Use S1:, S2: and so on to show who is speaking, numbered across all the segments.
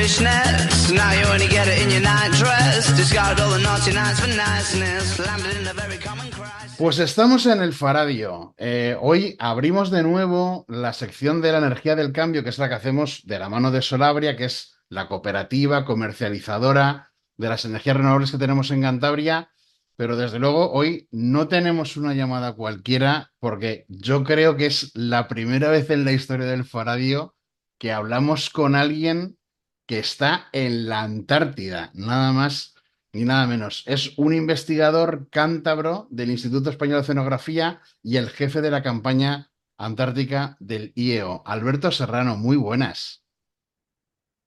S1: foolishness. Now you only get it in your night dress. Discard all the naughty nights for niceness. Landed in a very common crisis.
S2: Pues estamos en el Faradio. Hoy abrimos de nuevo la sección de la energía del cambio, que es la que hacemos de la mano de Solabria, que es la cooperativa comercializadora de las energías renovables que tenemos en Cantabria. Pero desde luego hoy no tenemos una llamada cualquiera, porque yo creo que es la primera vez en la historia del Faradio que hablamos con alguien que está en la Antártida, nada más ni nada menos. Es un investigador cántabro del Instituto Español de Oceanografía y el jefe de la campaña antártica del IEO. Alberto Serrano, muy buenas.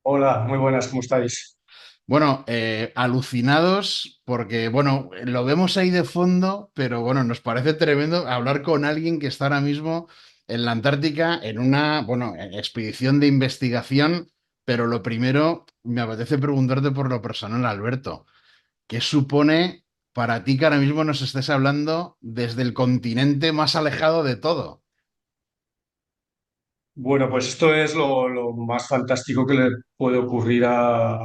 S3: Hola, muy buenas, ¿cómo estáis?
S2: Bueno, alucinados porque, bueno, lo vemos ahí de fondo, pero bueno, nos parece tremendo hablar con alguien que está ahora mismo en la Antártica en una, bueno, expedición de investigación, pero lo primero, me apetece preguntarte por lo personal, Alberto. ¿Qué supone para ti que ahora mismo nos estés hablando desde el continente más alejado de todo?
S3: Bueno, pues esto es lo más fantástico que le puede ocurrir a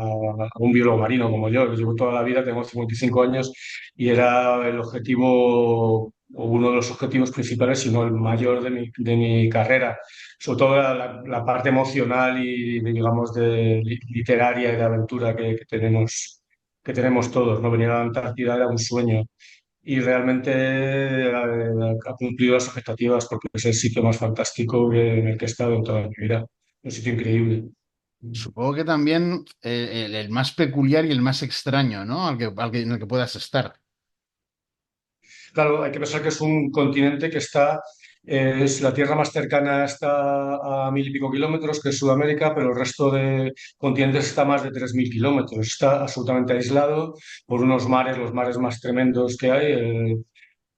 S3: un biólogo marino como yo, que llevo toda la vida, tengo 55 años y era el objetivo, o uno de los objetivos principales, si no el mayor de mi carrera, sobre todo la parte emocional y, digamos, literaria y de aventura que tenemos todos, ¿no? Venir a la Antártida era un sueño. Y realmente ha cumplido las expectativas porque es el sitio más fantástico en el que he estado en toda mi vida. Un sitio increíble.
S2: Supongo que también el más peculiar y el más extraño, ¿no? En el que puedas estar.
S3: Claro, hay que pensar que es un continente que es la tierra más cercana está a 1000 y pico kilómetros, que es Sudamérica, pero el resto de continentes está a más de 3000 kilómetros. Está absolutamente aislado por unos mares, los mares más tremendos que hay,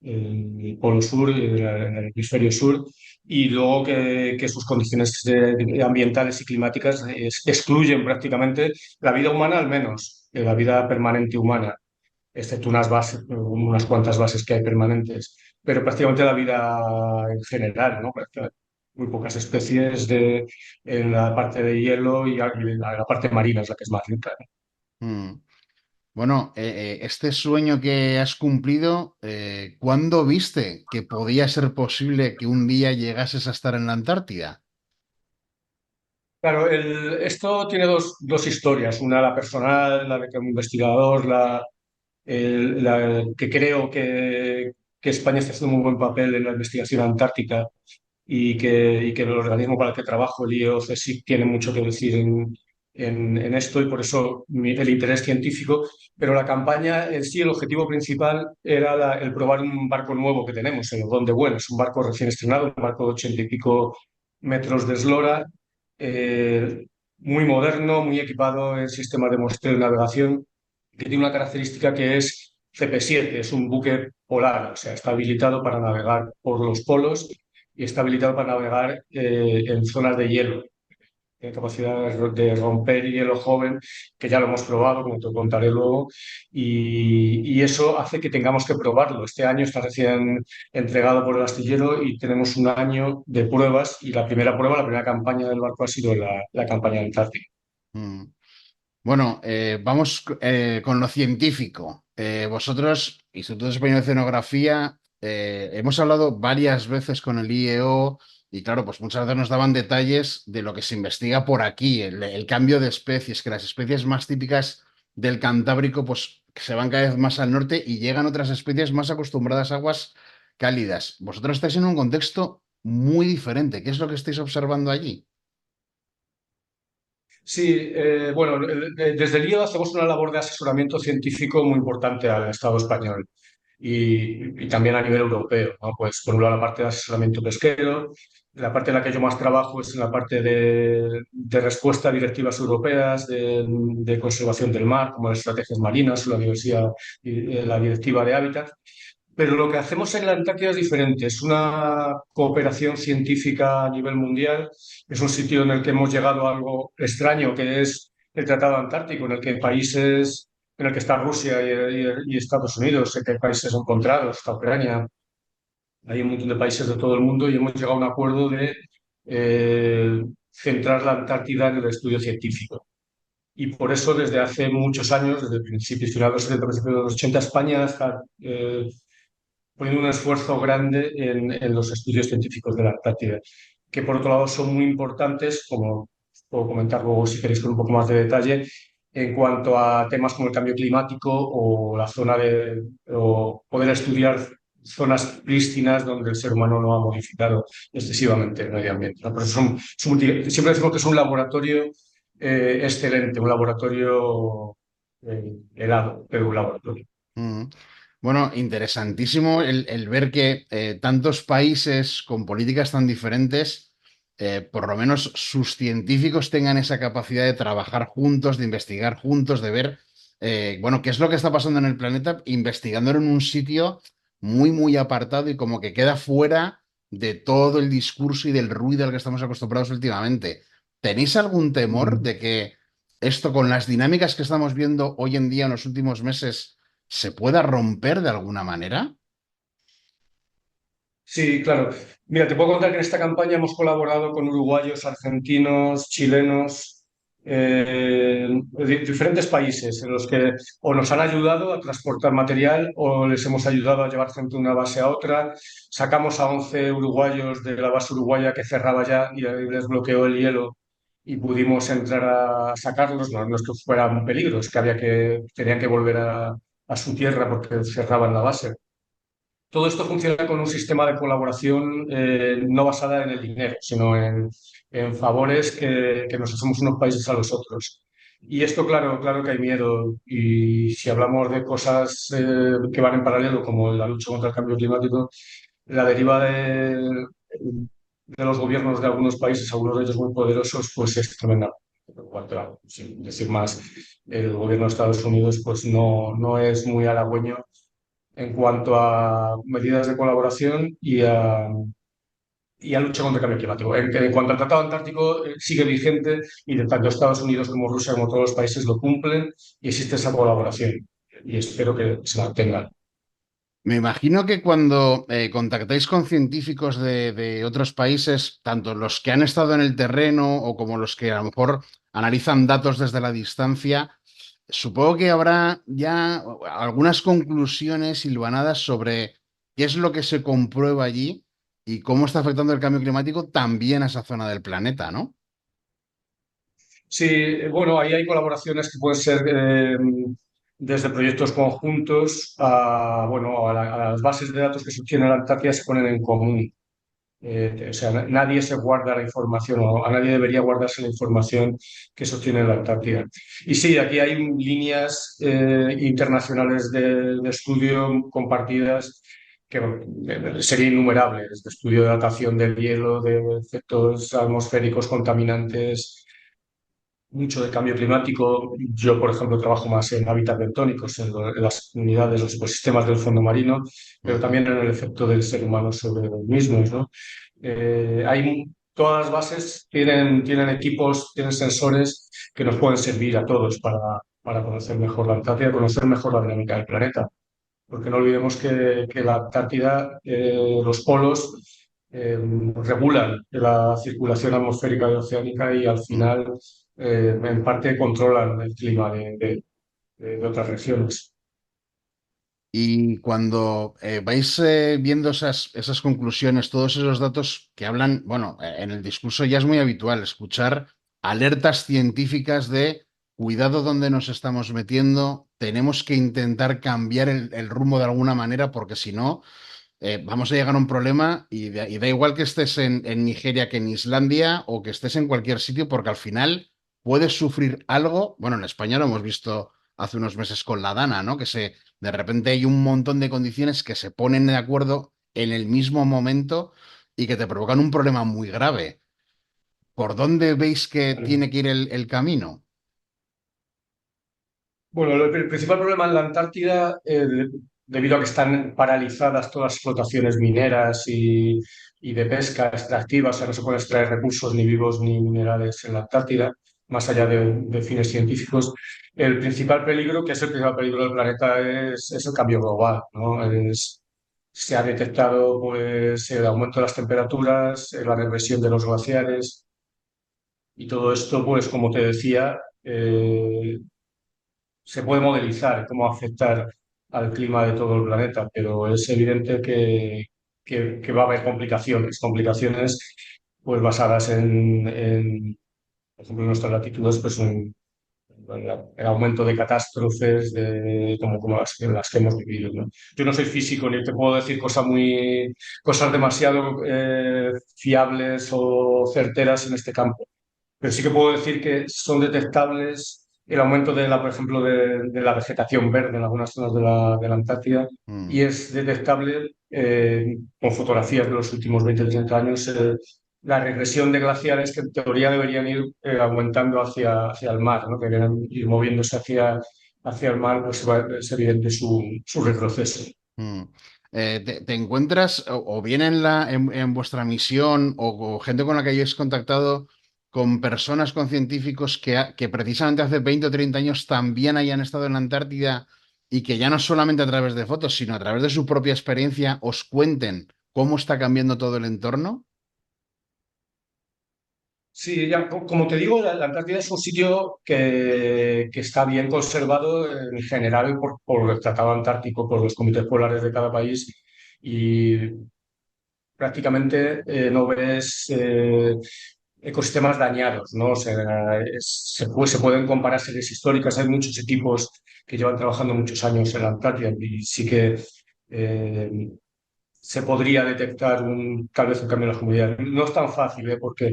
S3: el Polo Sur y el Hemisferio Sur, y luego que sus condiciones ambientales y climáticas excluyen prácticamente la vida humana, al menos, la vida permanente humana, excepto unas bases, unas cuantas bases que hay permanentes, pero prácticamente la vida en general, ¿no? Muy pocas especies en la parte de hielo y la parte marina es la que es más rica.
S2: Mm. Bueno, este sueño que has cumplido, ¿cuándo viste que podía ser posible que un día llegases a estar en la Antártida?
S3: Claro, esto tiene dos historias, una la personal, la de como investigador, que creo que España está haciendo un muy buen papel en la investigación antártica y que el organismo para el que trabajo, el IEOCSIC, tiene mucho que decir en esto y por eso el interés científico. Pero la campaña en sí, el objetivo principal era el probar un barco nuevo que tenemos, el Don de Bueno. Es un barco recién estrenado, un barco de 80 y pico metros de eslora, muy moderno, muy equipado en sistemas de muestreo y navegación, que tiene una característica que es CP7, es un buque polar, o sea, está habilitado para navegar por los polos y está habilitado para navegar en zonas de hielo. Tiene capacidad de romper hielo joven, que ya lo hemos probado, como te contaré luego, y eso hace que tengamos que probarlo. Este año está recién entregado por el astillero y tenemos un año de pruebas y la primera prueba, la primera campaña del barco ha sido la campaña de Antártica.
S2: Mm. Bueno, vamos con lo científico. Vosotros, Instituto Español de Oceanografía, hemos hablado varias veces con el IEO y claro, pues muchas veces nos daban detalles de lo que se investiga por aquí, el cambio de especies, que las especies más típicas del Cantábrico pues se van cada vez más al norte y llegan otras especies más acostumbradas a aguas cálidas. Vosotros estáis en un contexto muy diferente. ¿Qué es lo que estáis observando allí?
S3: Sí, bueno, desde el IEO hacemos una labor de asesoramiento científico muy importante al Estado español y también a nivel europeo, ¿no? Pues por un lado la parte de asesoramiento pesquero, la parte en la que yo más trabajo es en la parte de respuesta a directivas europeas de conservación del mar, como las estrategias marinas, la diversidad, la directiva de hábitat. Pero lo que hacemos en la Antártida es diferente. Es una cooperación científica a nivel mundial. Es un sitio en el que hemos llegado a algo extraño, que es el Tratado Antártico, en el que está Rusia y Estados Unidos, sé que hay países encontrados, está Ucrania, hay un montón de países de todo el mundo y hemos llegado a un acuerdo de centrar la Antártida en el estudio científico. y por eso desde hace muchos años, desde principios, finales de los 70, principios de los 80, España está poniendo un esfuerzo grande en los estudios científicos de la Antártida, que por otro lado son muy importantes, como puedo comentar luego si queréis con un poco más de detalle, en cuanto a temas como el cambio climático o la zona o poder estudiar zonas prístinas donde el ser humano no ha modificado excesivamente el medio ambiente, ¿no? Por eso siempre decimos que es un laboratorio excelente, un laboratorio helado, pero un laboratorio.
S2: Mm. Bueno, interesantísimo el ver que tantos países con políticas tan diferentes, por lo menos sus científicos tengan esa capacidad de trabajar juntos, de investigar juntos, de ver, bueno, qué es lo que está pasando en el planeta, investigándolo en un sitio muy, muy apartado y como que queda fuera de todo el discurso y del ruido al que estamos acostumbrados últimamente. ¿Tenéis algún temor
S3: Mm.
S2: de que esto con las dinámicas que estamos viendo hoy en día en los últimos meses se pueda romper de alguna manera?
S3: Sí, claro. Mira, te puedo contar que en esta campaña hemos colaborado con uruguayos, argentinos, chilenos, de diferentes países en los que o nos han ayudado a transportar material o les hemos ayudado a llevar gente de una base a otra. Sacamos a 11 uruguayos de la base uruguaya que cerraba ya y ahí les bloqueó el hielo y pudimos entrar a sacarlos. No, no es que fuera un peligro, es que tenían que volver a su tierra porque cerraban la base. Todo esto funciona con un sistema de colaboración no basada en el dinero, sino en favores que nos hacemos unos países a los otros. Y esto, claro, claro que hay miedo. Y si hablamos de cosas que van en paralelo, como la lucha contra el cambio climático, la deriva de los gobiernos de algunos países, algunos de ellos muy poderosos, pues es tremenda. Sin decir más, el gobierno de Estados Unidos pues no es muy halagüeño en cuanto a medidas de colaboración y a lucha contra el cambio climático. En cuanto al Tratado Antártico, sigue vigente y de tanto Estados Unidos como Rusia, como todos los países, lo cumplen y existe esa colaboración. Y espero que se mantenga.
S2: Me imagino que cuando contactáis con científicos de otros países, tanto los que han estado en el terreno o como los que a lo mejor analizan datos desde la distancia, supongo que habrá ya algunas conclusiones hilvanadas sobre qué es lo que se comprueba allí y cómo está afectando el cambio climático también a esa zona del planeta, ¿no?
S3: Sí, bueno, ahí hay colaboraciones que pueden ser desde proyectos conjuntos a, bueno, a las bases de datos que se obtienen en la Antártida se ponen en común. O sea, nadie se guarda la información o a nadie debería guardarse la información que sostiene la Antártida. Y sí, aquí hay líneas internacionales de estudio compartidas que serían innumerables, de estudio de datación del hielo, de efectos atmosféricos contaminantes, mucho de cambio climático. Yo, por ejemplo, trabajo más en hábitats bentónicos, en las unidades, los ecosistemas del fondo marino, pero
S2: Ujú.
S3: también en el efecto del ser humano sobre los mismos, ¿no? Todas las bases tienen equipos, tienen sensores que nos pueden servir a todos para conocer mejor la Antártida, conocer mejor la dinámica del planeta. Porque no olvidemos que la Antártida, los polos, regulan la circulación atmosférica y oceánica y al
S2: Mm.
S3: final, en parte, controlan el clima de otras regiones.
S2: Y cuando vais viendo esas conclusiones, todos esos datos que hablan, bueno, en el discurso ya es muy habitual escuchar alertas científicas de cuidado donde nos estamos metiendo, tenemos que intentar cambiar el rumbo de alguna manera porque si no, vamos a llegar a un problema y da igual que estés en Nigeria que en Islandia o que estés en cualquier sitio porque al final puedes sufrir algo. Bueno, en España lo hemos visto hace unos meses con la Dana, ¿no? De repente hay un montón de condiciones que se ponen de acuerdo en el mismo momento y que te provocan un problema muy grave. ¿Por dónde veis que tiene que ir el camino?
S3: Bueno, el principal problema en la Antártida, debido a que están paralizadas todas las explotaciones mineras y de pesca extractiva, o sea, no se pueden extraer recursos ni vivos ni minerales en la Antártida, más allá de fines científicos. El principal peligro, que es el principal peligro del planeta, es el cambio global, ¿no? Se ha detectado pues, el aumento de las temperaturas, la regresión de los glaciares y todo esto, pues, como te decía, eh, se puede modelizar cómo afectar al clima de todo el planeta, pero es evidente que va a haber complicaciones pues basadas por ejemplo, en nuestras latitudes, pues el aumento de catástrofes como las que hemos vivido, ¿no? Yo no soy físico ni te puedo decir cosas demasiado fiables o certeras en este campo, pero sí que puedo decir que son detectables el aumento por ejemplo, de la vegetación verde en algunas zonas de la Antártida
S2: Mm.
S3: y es detectable con fotografías de los últimos 20 o 30 años la regresión de glaciares que en teoría deberían ir aumentando hacia el mar, ¿no? Que deberían ir moviéndose hacia el mar, pues es evidente su retroceso.
S2: Mm. ¿Te encuentras o bien en vuestra misión o gente con la que hayáis contactado con personas, con científicos que precisamente hace 20 o 30 años también hayan estado en la Antártida y que ya no solamente a través de fotos, sino a través de su propia experiencia os cuenten cómo está cambiando todo el entorno?
S3: Sí, como te digo, la Antártida es un sitio que está bien conservado en general por el Tratado Antártico, por los comités polares de cada país y prácticamente no ves ecosistemas dañados, ¿no? O sea, se pueden comparar series históricas, hay muchos equipos que llevan trabajando muchos años en la Antártida y sí que eh, se podría detectar tal vez un cambio en las comunidades. No es tan fácil, ¿eh? Porque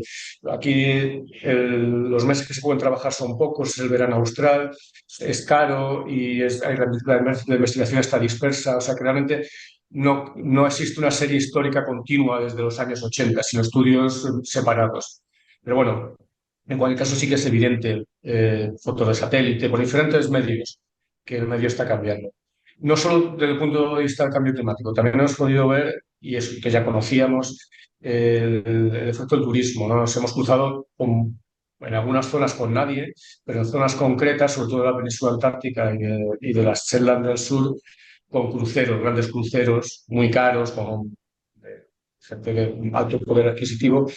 S3: aquí los meses que se pueden trabajar son pocos, es el verano austral, es caro y la investigación está dispersa. O sea que realmente no existe una serie histórica continua desde los años 80, sino estudios separados. Pero bueno, en cualquier caso sí que es evidente, fotos de satélite, por diferentes medios, que el medio está cambiando no solo desde el punto de vista del cambio climático, también hemos podido ver, y es que ya conocíamos, el efecto del turismo, ¿no? Nos hemos cruzado en algunas zonas con nadie, pero en zonas concretas, sobre todo de la península antártica y de las Shetland del sur, con cruceros, grandes cruceros, muy caros, con gente de alto poder adquisitivo,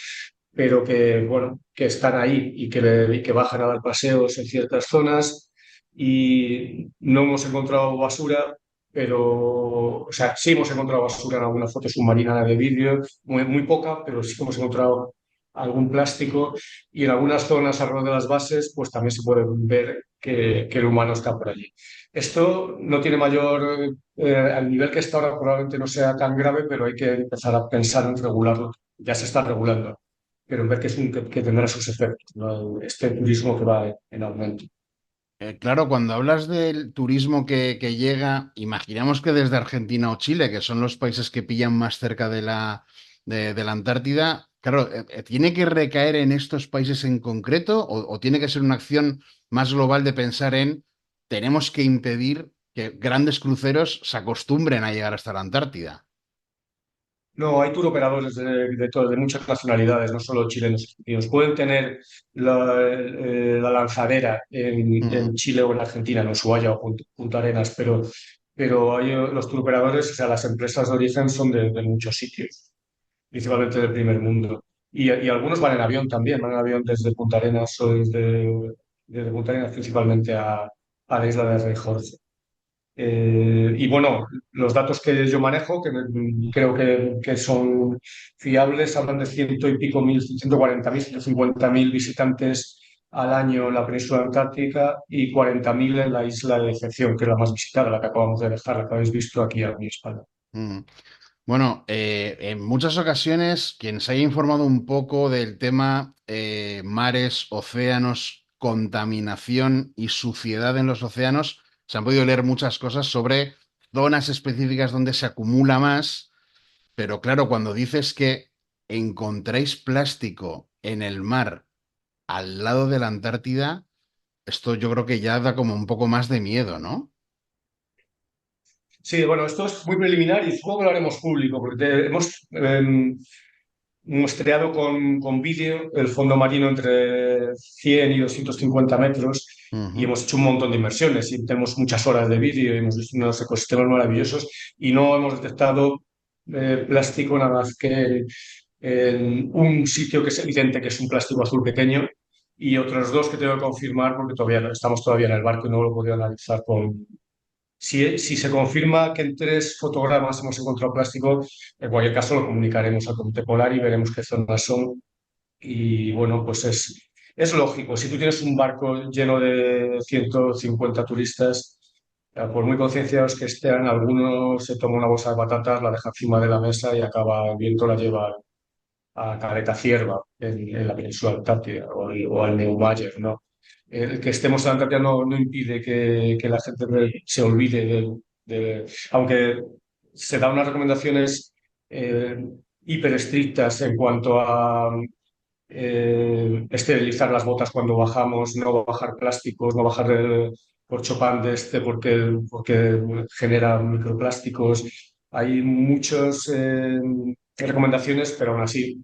S3: pero que, bueno, que están ahí y que bajan a dar paseos en ciertas zonas y no hemos encontrado basura, pero, o sea, sí hemos encontrado basura en alguna foto submarina de vídeo, muy poca, pero sí que hemos encontrado algún plástico y en algunas zonas alrededor de las bases, pues también se puede ver que el humano está por allí. Esto no tiene mayor, al nivel que está ahora probablemente no sea tan grave, pero hay que empezar a pensar en regularlo. Ya se está regulando, pero en ver que tendrá sus efectos, ¿no? Este turismo que va en aumento.
S2: Claro, cuando hablas del turismo que llega, imaginamos que desde Argentina o Chile, que son los países que pillan más cerca de la Antártida, claro, ¿tiene que recaer en estos países en concreto o tiene que ser una acción más global de pensar en tenemos que impedir que grandes cruceros se acostumbren a llegar hasta la Antártida?
S3: No, hay tour operadores de muchas nacionalidades, no solo chilenos y argentinos. Pueden tener la lanzadera
S2: Mm.
S3: en Chile o en Argentina, en Ushuaia o Punta Arenas, pero los tour operadores, o sea, las empresas de origen son de muchos sitios, principalmente del primer mundo. Y algunos van en avión también, van en avión desde Punta Arenas o desde Punta Arenas principalmente a la isla de Rey Jorge. Y bueno, los datos que yo manejo, creo que son fiables, hablan de ciento y pico mil, 140.000, 150.000 visitantes al año en la península antártica y 40.000 en la isla de Decepción, que es la más visitada, la que acabamos de dejar, la que habéis visto aquí a mi espalda.
S2: Mm. Bueno, en muchas ocasiones, quien se haya informado un poco del tema mares, océanos, contaminación y suciedad en los océanos, se han podido leer muchas cosas sobre zonas específicas donde se acumula más, pero claro, cuando dices que encontráis plástico en el mar al lado de la Antártida, esto yo creo que ya da como un poco más de miedo, ¿no?
S3: Sí, bueno, esto es muy preliminar y supongo que lo haremos público, porque hemos muestreado con vídeo el fondo marino entre 100 y 250 metros y
S2: Ujú.
S3: hemos hecho un montón de inmersiones y tenemos muchas horas de vídeo y hemos visto unos ecosistemas maravillosos y no hemos detectado plástico nada más que en un sitio que es evidente que es un plástico azul pequeño y otros dos que tengo que confirmar porque estamos todavía en el barco y no lo he podido analizar con... Si se confirma que en 3 fotogramas hemos encontrado plástico, en cualquier caso lo comunicaremos al Comité Polar y veremos qué zonas son. Y bueno, pues es lógico. Si tú tienes un barco lleno de 150 turistas, por muy concienciados que estén, algunos se toma una bolsa de patatas, la deja encima de la mesa y acaba, el viento la lleva a Caleta Cierva, en la península antártida, o al Neumayer, ¿no? El que estemos en la Antártida no impide que la gente se olvide aunque se dan unas recomendaciones eh, hiper estrictas en cuanto a esterilizar las botas cuando bajamos, no bajar plásticos, no bajar el corchopán de este porque genera microplásticos. Hay muchas recomendaciones, pero aún así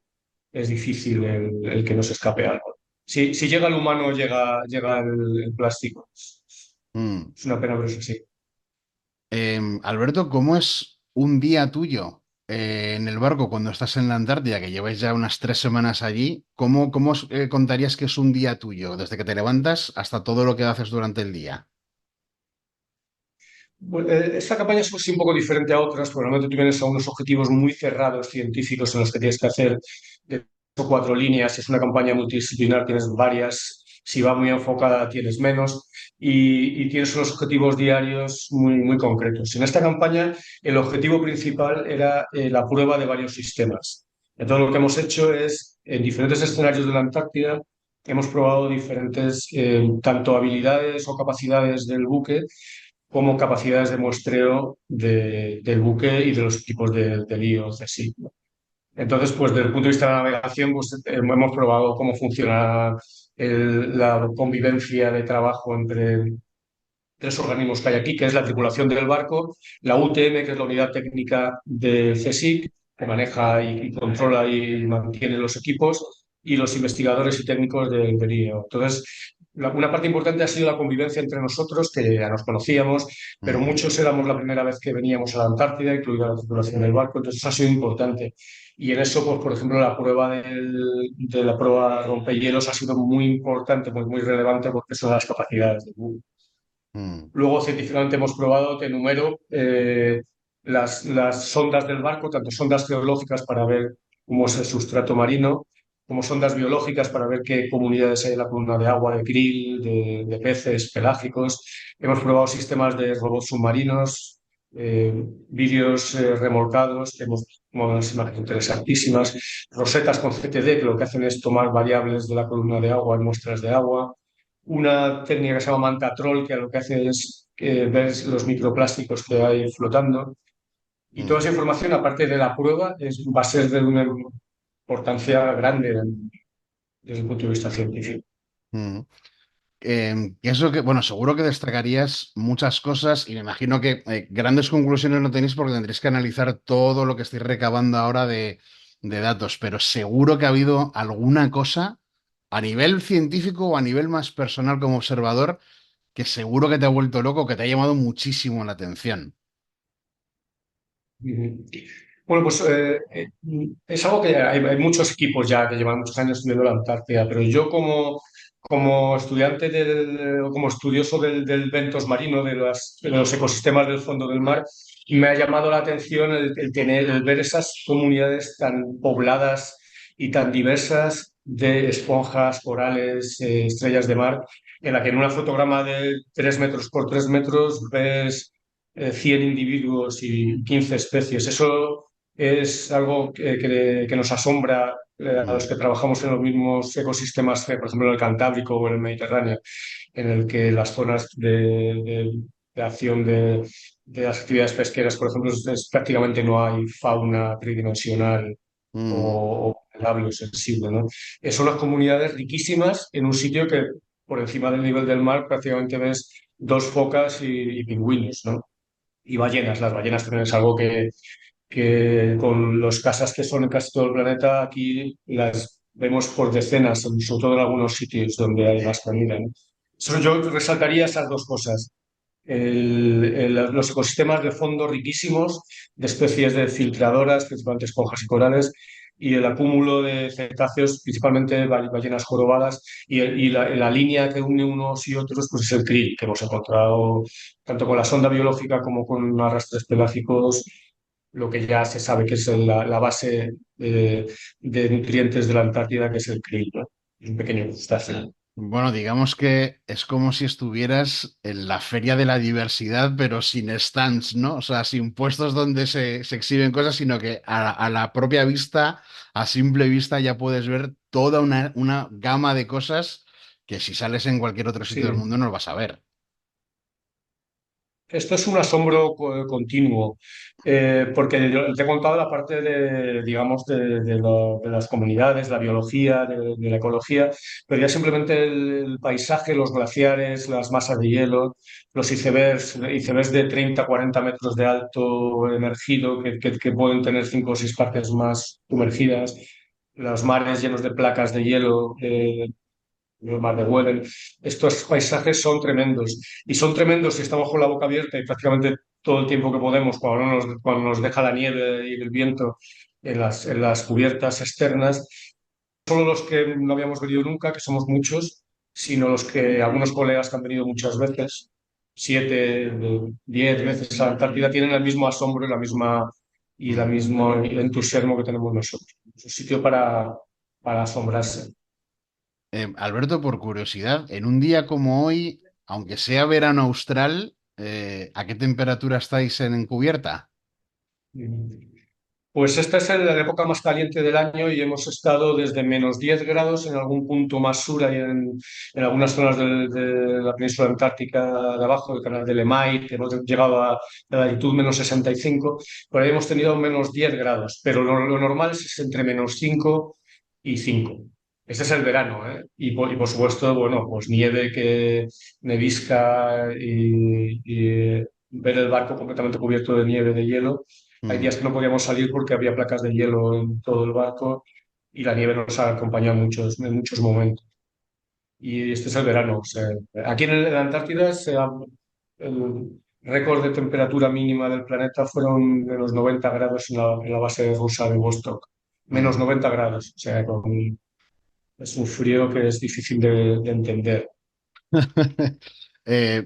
S3: es difícil el que no se escape algo. Si llega el humano, llega el plástico.
S2: Mm.
S3: Es una pena, pero es así.
S2: Alberto, ¿cómo es un día tuyo en el barco cuando estás en la Antártida, que lleváis ya unas 3 semanas allí? ¿Cómo contarías que es un día tuyo, desde que te levantas hasta todo lo que haces durante el día?
S3: Bueno, esta campaña es sí un poco diferente a otras, porque normalmente tú tienes a unos objetivos muy cerrados científicos en los que tienes que hacer de 3 o 4 líneas. Si es una campaña multidisciplinar, tienes varias. Si va muy enfocada, tienes menos. Y tienes unos objetivos diarios muy concretos. En esta campaña, el objetivo principal era la prueba de varios sistemas. Entonces, lo que hemos hecho es, en diferentes escenarios de la Antártida, hemos probado diferentes, tanto habilidades o capacidades del buque como capacidades de muestreo del buque y de los equipos del IOCSI. Entonces, pues desde el punto de vista de la navegación, pues hemos probado cómo funciona la convivencia de trabajo entre 3 organismos que hay aquí, que es la tripulación del barco, la UTM, que es la unidad técnica del CSIC, que maneja y controla y mantiene los equipos, y los investigadores y técnicos del IEO. Entonces, una parte importante ha sido la convivencia entre nosotros, que ya nos conocíamos, pero
S2: Mm.
S3: muchos éramos la primera vez que veníamos a la Antártida, incluida la tripulación del barco, entonces eso ha sido importante. Y en eso, pues, por ejemplo, la prueba de la prueba rompehielos ha sido muy importante, muy relevante, porque son las capacidades del buque.
S2: Mm.
S3: Luego, científicamente hemos probado, te enumero, las sondas del barco, tanto sondas geológicas para ver cómo es el sustrato marino, como sondas biológicas para ver qué comunidades hay en la columna de agua, de krill, de peces pelágicos. Hemos probado sistemas de robots submarinos, vídeos remolcados, hemos tomado unas imágenes interesantísimas, rosetas con CTD, que lo que hacen es tomar variables de la columna de agua y muestras de agua, una técnica que se llama manta troll, que lo que hace es ver los microplásticos que hay flotando. Y toda
S2: Mm.
S3: esa información, aparte de la prueba, va a ser de una importancia grande desde el punto de vista científico.
S2: Mm. ¿Qué es lo que, bueno, seguro que destacarías muchas cosas y me imagino que grandes conclusiones no tenéis porque tendréis que analizar todo lo que estáis recabando ahora de datos, pero seguro que ha habido alguna cosa a nivel científico o a nivel más personal como observador que seguro que te ha vuelto loco, que te ha llamado muchísimo la atención.
S3: Ujú. Bueno, pues es algo que hay muchos equipos ya que llevan muchos años estudiando la Antártida, pero yo como estudiante o como estudioso del ventos marino, de los ecosistemas del fondo del mar, me ha llamado la atención el ver esas comunidades tan pobladas y tan diversas de esponjas, corales, estrellas de mar, en la que en un fotograma de 3 metros por 3 metros ves 100 individuos y 15 especies. Eso es algo que nos asombra a los
S2: Mm.
S3: que trabajamos en los mismos ecosistemas, por ejemplo, en el Cantábrico o en el Mediterráneo, en el que las zonas de acción de las actividades pesqueras, por ejemplo, prácticamente no hay fauna tridimensional
S2: Mm.
S3: o navegable o sensible, ¿no? Son las comunidades riquísimas en un sitio que por encima del nivel del mar prácticamente ves 2 focas y pingüinos, ¿no? Y ballenas. Las ballenas también es algo que con los casas que son en casi todo el planeta, aquí las vemos por decenas, sobre todo en algunos sitios donde hay más comida, ¿no? Solo yo resaltaría esas 2 cosas. Los ecosistemas de fondo riquísimos de especies de filtradoras, principalmente esponjas y corales, y el acúmulo de cetáceos, principalmente ballenas jorobadas, y la línea que une unos y otros pues es el krill, que hemos encontrado tanto con la sonda biológica como con arrastres pelágicos, lo que ya se sabe que es la base de nutrientes de la Antártida, que es el krill, ¿no? Un pequeño crustáceo.
S2: Bueno, digamos que es como si estuvieras en la Feria de la Diversidad, pero sin stands, ¿no? O sea, sin puestos donde se exhiben cosas, sino que a la propia vista, a simple vista, ya puedes ver toda una gama de cosas que si sales en cualquier otro sitio del
S3: Sí.
S2: mundo no lo vas a ver.
S3: Esto es un asombro continuo, porque yo te he contado la parte de, digamos, de las comunidades, la biología, de la ecología, pero ya simplemente el paisaje, los glaciares, las masas de hielo, los icebergs de 30, 40 metros de alto emergido, que pueden tener 5 o 6 partes más sumergidas, los mares llenos de placas de hielo, el mar de Weddell. Estos paisajes son tremendos. Y son tremendos si estamos con la boca abierta y prácticamente todo el tiempo que podemos, cuando nos deja la nieve y el viento en las cubiertas externas, solo los que no habíamos venido nunca, que somos muchos, sino los que algunos colegas que han venido muchas veces, 7, 10 veces a la Antártida, tienen el mismo asombro y la
S2: Mm.
S3: mismo entusiasmo que tenemos nosotros. Es un sitio para asombrarse.
S2: Alberto, por curiosidad, en un día como hoy, aunque sea verano austral, ¿a qué temperatura estáis en encubierta?
S3: Pues esta es la época más caliente del año y hemos estado desde -10 grados en algún punto más sur, ahí en algunas zonas de la península antártica de abajo, del canal de Lemay, hemos llegado a la latitud -65, por ahí hemos tenido -10 grados, pero lo normal es entre -5 y 5. Este es el verano, ¿eh? Y por supuesto, bueno, pues nieve, que nevisca y ver el barco completamente cubierto de nieve, de hielo. Hay
S2: Mm.
S3: días que no podíamos salir porque había placas de hielo en todo el barco y la nieve nos ha acompañado en muchos momentos. Y este es el verano. O sea, aquí en la Antártida el récord de temperatura mínima del planeta fueron de los 90 grados en la base rusa de Vostok.
S2: Mm.
S3: -90 grados. O sea, es un frío que es difícil de entender.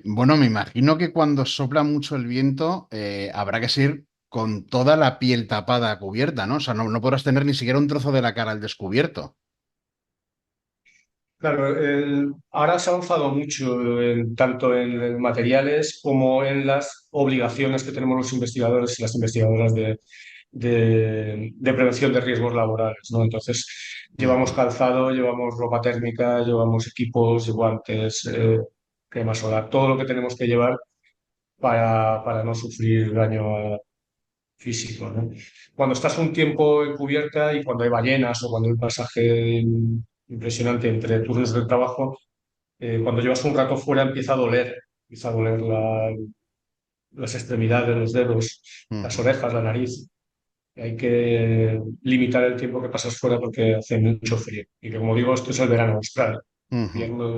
S2: Bueno, me imagino que cuando sopla mucho el viento, habrá que ser con toda la piel tapada, cubierta, ¿no? O sea, no podrás tener ni siquiera un trozo de la cara al descubierto.
S3: Claro, ahora se ha avanzado mucho tanto en materiales como en las obligaciones que tenemos los investigadores y las investigadoras de prevención de riesgos laborales, ¿no? Entonces, llevamos
S2: Ujú.
S3: calzado, llevamos ropa térmica, llevamos equipos, guantes, crema solar, todo lo que tenemos que llevar para no sufrir daño físico, ¿no? Cuando estás un tiempo en cubierta y cuando hay ballenas o cuando hay un pasaje impresionante entre turnos de trabajo, cuando llevas un rato fuera empieza a doler las extremidades, los dedos, las
S2: Ujú.
S3: orejas, la nariz. Hay que limitar el tiempo que pasas fuera porque hace mucho frío. Y que, como digo, esto es el verano austral.
S2: Ujú.
S3: Invierno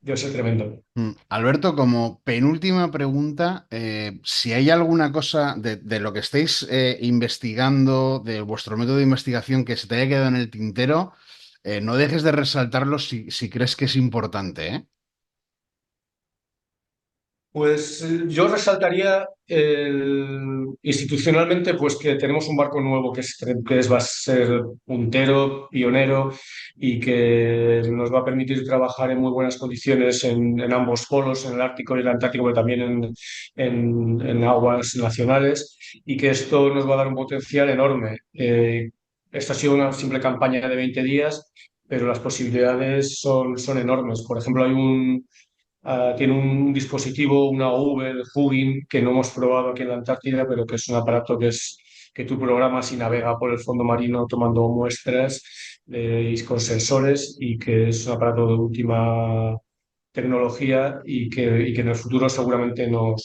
S3: debe ser tremendo.
S2: Alberto, como penúltima pregunta, si hay alguna cosa de lo que estáis investigando, de vuestro método de investigación que se te haya quedado en el tintero, no dejes de resaltarlo si crees que es importante, ¿eh?
S3: Pues yo resaltaría institucionalmente pues que tenemos un barco nuevo va a ser puntero, pionero y que nos va a permitir trabajar en muy buenas condiciones en ambos polos, en el Ártico y el Antártico, pero también en aguas nacionales y que esto nos va a dar un potencial enorme. Esta ha sido una simple campaña de 20 días, pero las posibilidades son enormes. Por ejemplo, tiene un dispositivo, una OV de Hugin, que no hemos probado aquí en la Antártida, pero que es un aparato que tú programas y navega por el fondo marino tomando muestras y con sensores y que es un aparato de última tecnología y que en el futuro seguramente nos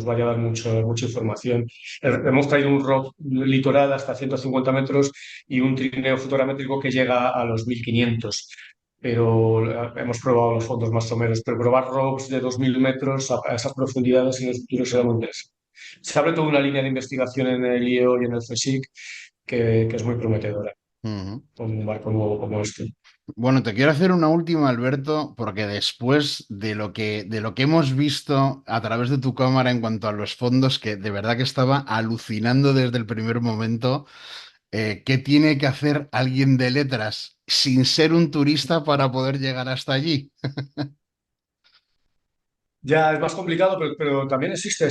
S3: vaya a dar mucha información. Hemos traído un ROV litoral hasta 150 metros y un trineo fotogramétrico que llega a los 1500, pero hemos probado los fondos más someros, pero probar ROVs de 2000 metros a esas profundidades en el futuro será muy interesante. Se abre toda una línea de investigación en el IEO y en el CSIC que es muy prometedora
S2: Ujú.
S3: con un barco nuevo como este.
S2: Bueno, te quiero hacer una última, Alberto, porque después de lo que hemos visto a través de tu cámara en cuanto a los fondos, que de verdad que estaba alucinando desde el primer momento, ¿qué tiene que hacer alguien de letras sin ser un turista para poder llegar hasta allí?
S3: Ya es más complicado, pero también existe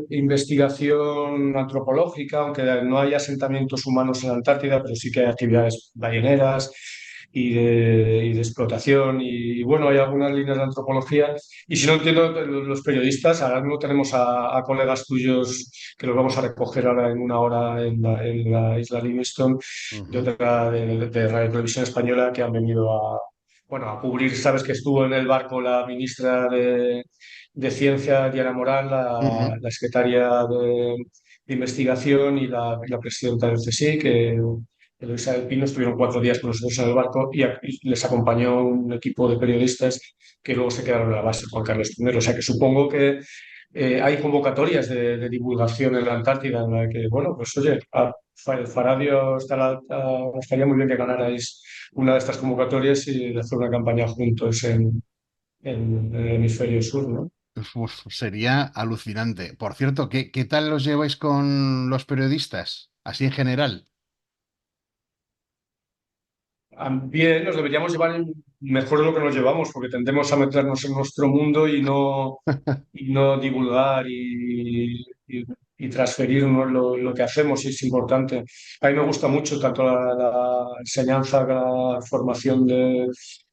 S3: investigación antropológica, aunque no hay asentamientos humanos en la Antártida, pero sí que hay actividades balleneras y de explotación. Y bueno, hay algunas líneas de antropología. Y si no entiendo, los periodistas, ahora mismo tenemos a colegas tuyos que los vamos a recoger ahora en una hora en la isla Livingstone, de
S2: Ujú,
S3: otra de Radio Televisión Española, que han venido a cubrir. Sabes que estuvo en el barco la ministra de Ciencia, Diana Morán,
S2: ujú,
S3: la secretaria de Investigación y la presidenta del CSIC, que Eloisa del Pino, estuvieron 4 días con nosotros en el barco y les acompañó un equipo de periodistas que luego se quedaron en la base, Juan Carlos I. O sea que supongo que hay convocatorias de divulgación en la Antártida en la que, bueno, pues oye, el Faradio estaría muy bien que ganarais una de estas convocatorias y de hacer una campaña juntos en el hemisferio sur, ¿no?
S2: uf, sería alucinante. Por cierto, ¿qué tal los lleváis con los periodistas? Así en general.
S3: Bien, nos deberíamos llevar mejor de lo que nos llevamos, porque tendemos a meternos en nuestro mundo y no divulgar y transferirnos lo que hacemos, y es importante. A mí me gusta mucho tanto la enseñanza, la formación de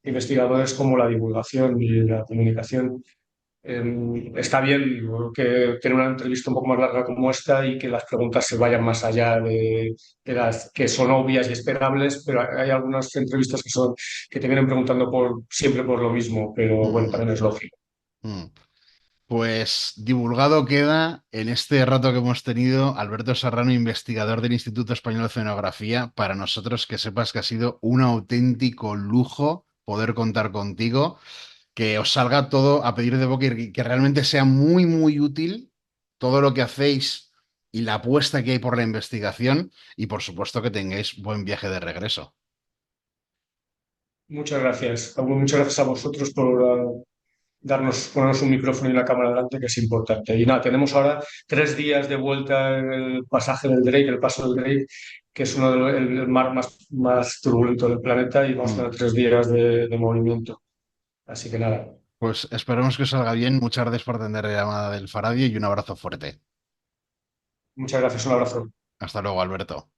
S3: investigadores como la divulgación y la comunicación. Está bien que tener una entrevista un poco más larga como esta y que las preguntas se vayan más allá de las que son obvias y esperables, pero hay algunas entrevistas que te vienen preguntando siempre por lo mismo, pero bueno,
S2: Mm,
S3: también es lógico.
S2: mm. Pues divulgado queda en este rato que hemos tenido Alberto Serrano, investigador del Instituto Español de Oceanografía. Para nosotros, que sepas que ha sido un auténtico lujo poder contar contigo, que os salga todo a pedir de boca y que realmente sea muy, muy útil todo lo que hacéis y la apuesta que hay por la investigación y por supuesto que tengáis buen viaje de regreso.
S3: Muchas gracias. Muchas gracias a vosotros por ponernos un micrófono y una cámara delante, que es importante. Y nada, tenemos ahora 3 días de vuelta en el pasaje del Drake, el paso del Drake, que es el mar más turbulento del planeta, y vamos a
S2: Mm.
S3: tener 3 días de movimiento. Así que nada,
S2: Pues esperemos que os salga bien. Muchas gracias por atender la llamada del Faradio y un abrazo fuerte.
S3: muchas gracias, un abrazo.
S2: Hasta luego, Alberto.